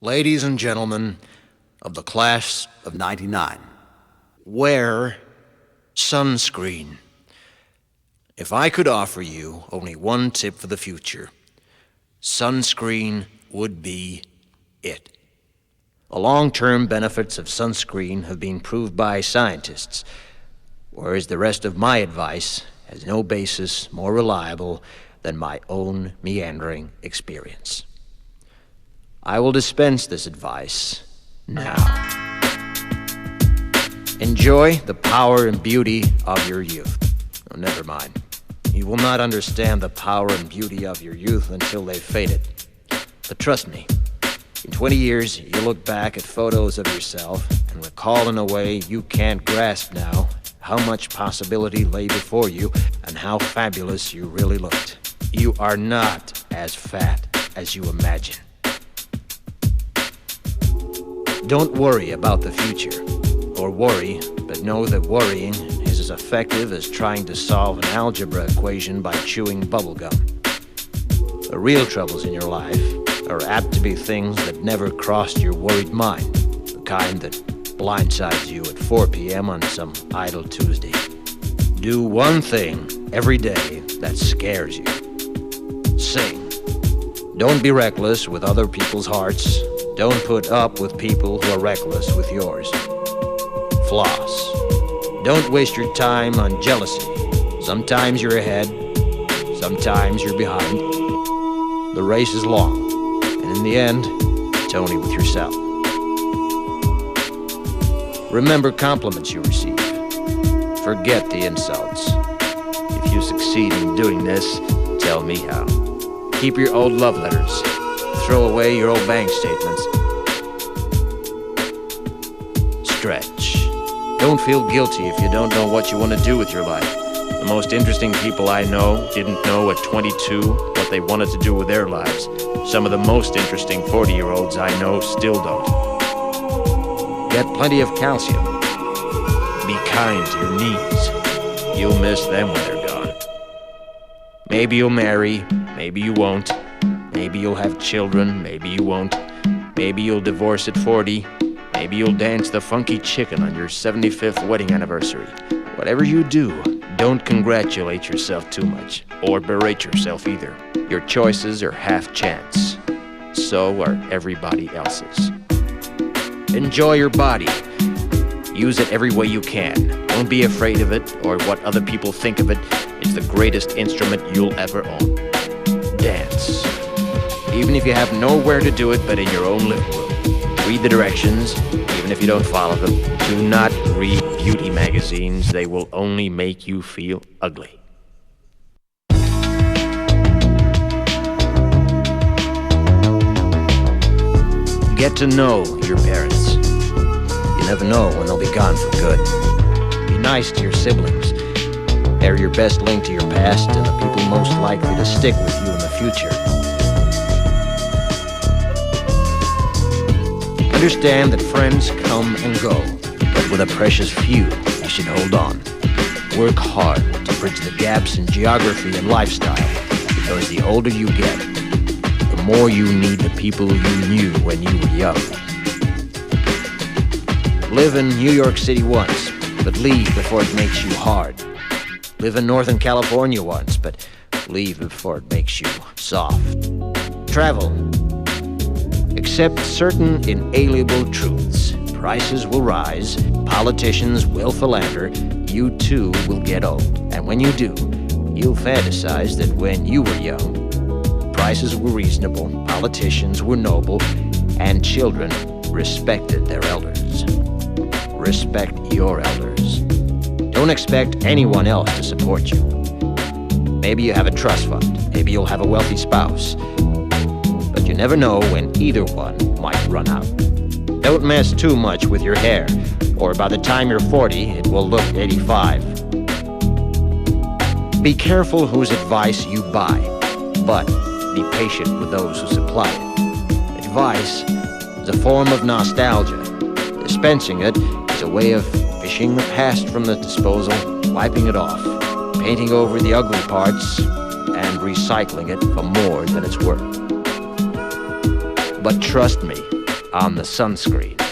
Ladies and gentlemen of the class of '99, wear sunscreen. If I could offer you only one tip for the future, sunscreen would be it. The long-term benefits of sunscreen have been proved by scientists, whereas the rest of my advice has no basis more reliable than my own meandering experience. I will dispense this advice now. Enjoy the power and beauty of your youth. Oh, never mind. You will not understand the power and beauty of your youth until they've faded. But trust me, in 20 years, you'll look back at photos of yourself and recall in a way you can't grasp now how much possibility lay before you and how fabulous you really looked. You are not as fat as you imagine. Don't worry about the future, or worry, but know that worrying is as effective as trying to solve an algebra equation by chewing bubblegum. The real troubles in your life are apt to be things that never crossed your worried mind, the kind that blindsides you at 4 p.m. on some idle Tuesday. Do one thing every day that scares you. Sing. Don't be reckless with other people's hearts. Don't put up with people who are reckless with yours. Floss. Don't waste your time on jealousy. Sometimes you're ahead, sometimes you're behind. The race is long, and in the end, it's only with yourself. Remember compliments you receive. Forget the insults. If you succeed in doing this, tell me how. Keep your old love letters. Throw away your old bank statements. Stretch. Don't feel guilty if you don't know what you want to do with your life. The most interesting people I know didn't know at 22 what they wanted to do with their lives. Some of the most interesting 40-year-olds I know still don't. Get plenty of calcium. Be kind to your knees. You'll miss them when they're gone. Maybe you'll marry, maybe you won't. Maybe you'll have children, maybe you won't. Maybe you'll divorce at 40. Maybe you'll dance the funky chicken on your 75th wedding anniversary. Whatever you do, don't congratulate yourself too much, or berate yourself either. Your choices are half chance. So are everybody else's. Enjoy your body. Use it every way you can. Don't be afraid of it or what other people think of it. It's the greatest instrument you'll ever own. Dance. Even if you have nowhere to do it but in your own living room. Read the directions, even if you don't follow them. Do not read beauty magazines. They will only make you feel ugly. Get to know your parents. You never know when they'll be gone for good. Be nice to your siblings. They're your best link to your past and the people most likely to stick with you in the future. Understand that friends come and go, but with a precious few, you should hold on. Work hard to bridge the gaps in geography and lifestyle, because the older you get, the more you need the people you knew when you were young. Live in New York City once, but leave before it makes you hard. Live in Northern California once, but leave before it makes you soft. Travel. Accept certain inalienable truths. Prices will rise, politicians will philander, you too will get old. And when you do, you'll fantasize that when you were young, prices were reasonable, politicians were noble, and children respected their elders. Respect your elders. Don't expect anyone else to support you. Maybe you have a trust fund, maybe you'll have a wealthy spouse. But you never know when either one might run out. Don't mess too much with your hair, or by the time you're 40, it will look 85. Be careful whose advice you buy, but be patient with those who supply it. Advice is a form of nostalgia. Dispensing it is a way of fishing the past from the disposal, wiping it off, painting over the ugly parts, and recycling it for more than it's worth. But trust me, on the sunscreen.